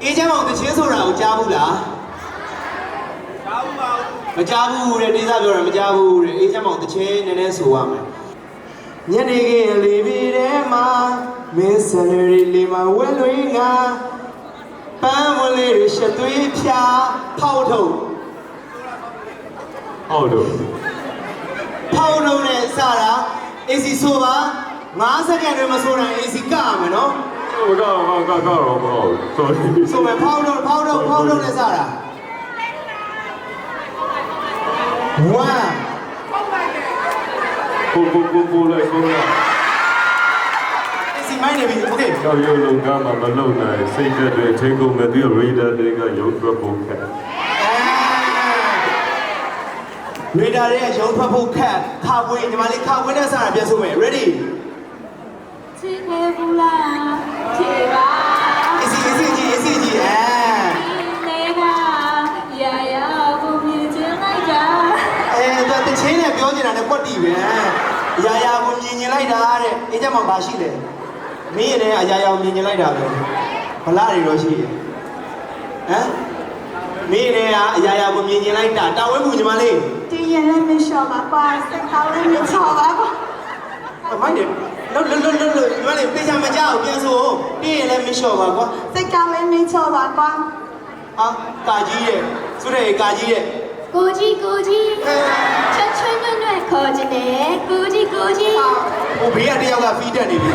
အေးချမ်းမောင်တချင်းဆိုတာကိုကြားဘူးလားမကြားဘူးတဲ့ဒေသပြောတာမကြားဘူးတဲ့အေးချမ်းမောင်တချင်းနည်းနည်းဆိုရမယ်ညနေခင်းလေးပြီးထဲမှာမင်းစနေလေးမှာဝဲလွင်ငါပန်းဝလေးတွေရှက်သွေးဖြာဖောက်ထုတ်ဟုတ်တော့ဖောက်ထုတ်နဲ့စတာအေးစီဆိုပါ9စက္ကန့်တွင်မဆိုနိုင်အေးစီကရမယ်နော်ကတော့မဟုတ် sorry ဆိုမယ်ဖောက်ထုတ်နဲ့စတာ1ကိုလိုက်စီမိုင်းနေပြီโอเคကြောက်ရွံ့လုံးကမှမလုံနိုင်စိတ်သက်တွေထိတ်ကုန်မဲ့ပြီး radar တွေကရုပ်ထွက်ဖို့ခက်ရေဒါရဲ့ရုံထွက်ဖို့ခက်ခါပွေးညီမလေးခါပွေးနဲ့စတာပြန်ဆိုမယ် ready ချစ်နေဘူးလားချစ်ပါအစီကြီးနေကရာရာကိုမြင်ချင်လိုက်တာတချင်းနဲ့ပြောနေတာနဲ့ကွက်တီပဲရာရာကိုမြင်မြင်လိုက်တာတဲ့အေးကြမှာဘာရှိလဲမင်းရဲ့အရာရာကိုမြင်မြင်လိုက်တာပဲဗလားတွေတော့ရှိရဲ့ဟမ်မင်းရဲ့အရာရာကိုမြင်မြင်လိုက်တာတာဝဲမှုညီမလေးတင်းရလည်းမလျှော်ပါကွာစိတ်ကောင်းလည်းမချော်ပါကွာမိုင်းတယ်လွတ်ညီမလေးပြေချာမကြောက်ပြန်ဆိုတင်းရလည်းမလျှော်ပါကွာစိတ်ကောင်းလည်းမချော်ပါကွာဟာကာကြီးရဲ့ဆိုတဲ့ကာကြီးရဲ့ကိုကြီးချက်ချွန်းညွန့်ခေါ်ခြင်းနဲ့ကိုကြီးဟိုဘေးကတယောက်ကဖီးတက်နေပြီ